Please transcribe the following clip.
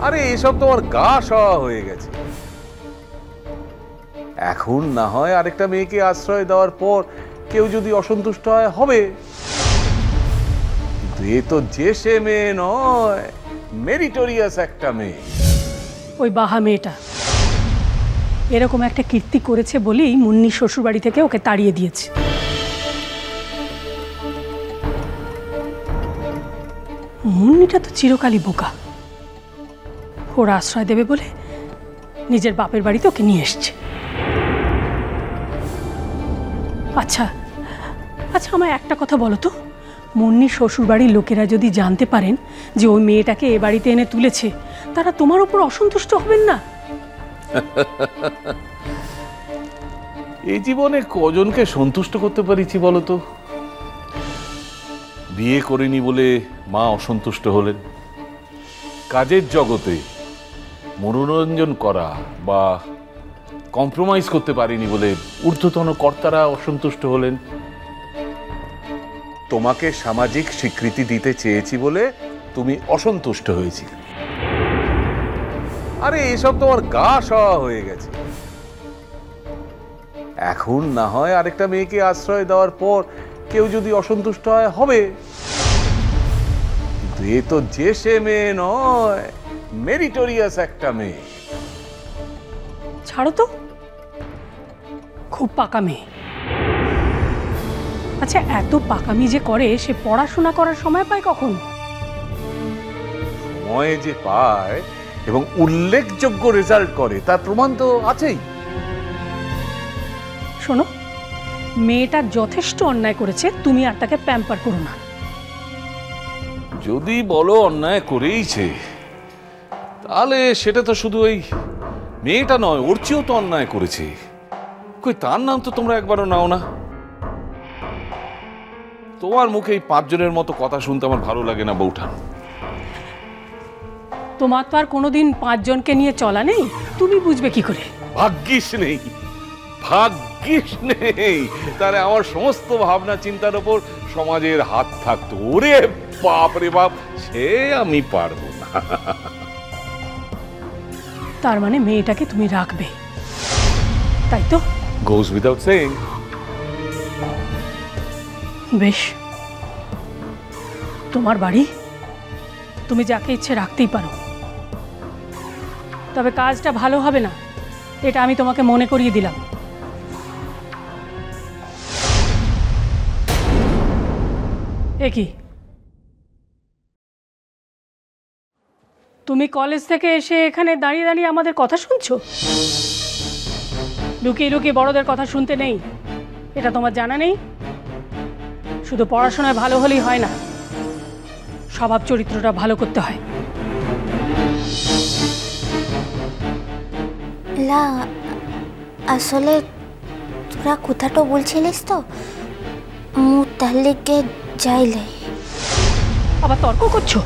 আরে এসব তোমার গা সওয়া হয়ে গেছে। এখন না হয় আরেকটা মেয়েকে আশ্রয় দেওয়ার পর কেউ যদি অসন্তুষ্ট হয় হবে, কিন্তু এ তো যে সে মেয়ে নয়, মেরিটোরিয়াস একটা মেয়ে। ওই বাহা মেয়েটা এরকম একটা কীর্তি করেছে বলেই মুন্নি শ্বশুরবাড়ি থেকে ওকে তাড়িয়ে দিয়েছে। মুন্নিটা তো চিরকালই বোকা। ওরা আশ্রয় দেবে বলে নিজের বাপের বাড়িতে ওকে নিয়ে এসছে। আচ্ছা আচ্ছা, আমায় একটা কথা বলো তো, মুন্নি শ্বশুরবাড়ির লোকেরা যদি জানতে পারেন যে ওই মেয়েটাকে এ বাড়িতে এনে তুলেছে, তারা তোমার উপর অসন্তুষ্ট হবেন না? এই জীবনে কজনকে সন্তুষ্ট করতে পারিছি বলো তো? বিয়ে করিনি বলে মা অসন্তুষ্ট হলেন, কাজের জগতে মনোরঞ্জন করা বা কম্প্রোমাইজ করতে পারিনি বলে ঊর্ধ্বতন কর্তারা অসন্তুষ্ট হলেন, তোমাকে সামাজিক স্বীকৃতি দিতে চেয়েছি বলে তুমি অসন্তুষ্ট হয়েছি। আরে এসব তোমার গা সওয়া হয়ে গেছে। এখন না হয় আরেকটা মেয়েকে আশ্রয় দেওয়ার পর কেউ যদি অসন্তুষ্ট হয় হবে, কিন্তু এ তো যে সে মেয়ে নয়, মেরিটোরিয়াস একটা মেয়ে। ছাড়ো তো, খুব পাকা মেয়ে। আচ্ছা, এত পাকামি যে করে সে পড়াশোনা করার সময় পায় কখন? সময় যে পায় এবং উল্লেখযোগ্য রেজাল্ট করে তার প্রমাণ তো আছেই। শোনো, মেয়েটা যথেষ্ট অন্যায় করেছে, তুমি আর তাকে প্যাম্পার করো না। যদি বলো অন্যায় করেইছে, তাহলে সেটা তো শুধু ওই মেয়েটা নয়, ওর চেয়েও তো অন্যায় করেছে। কই তার নাম তো তোমরা একবারও নাও না। তোমার মুখে এই 5 জনের মতো কথা শুনতে আমার ভালো লাগে না বৌঠান। তোমার তো আর কোনোদিন 5 জনকে নিয়ে চলা নেই, তুমি বুঝবে কি করে? ভাগ্যিস নেই, ভাগ্যিস নেই, তাহলে আমার সমস্ত ভাবনা চিন্তার উপর সমাজের হাত থাকতো। ওরে বাপ রে বাপ, সে আমি পারবো না। তার মানে মেয়েটাকে তুমি রাখবে, তাই তো? Goes without saying. বেশ, তোমার বাড়ি, তুমি যাকে ইচ্ছে রাখতেই পারো, তবে কাজটা ভালো হবে না, এটা আমি তোমাকে মনে করিয়ে দিলাম। এ কি, তুমি কলেজ থেকে এসে এখানে দাঁড়িয়ে দাঁড়িয়ে আমাদের কথা শুনছো? লুকিয়ে লুকিয়ে বড়দের কথা শুনতে নেই, এটা তোমার জানা নেই? শুধু পড়াশোনায় ভালো হলেই হয় না, স্বভাব চরিত্রটা ভালো করতে হয়। লা, আসলে তোরা কথাটা বলছিলিস তো, মু তাহলে কে যাইলে। আবার তর্ক করছো?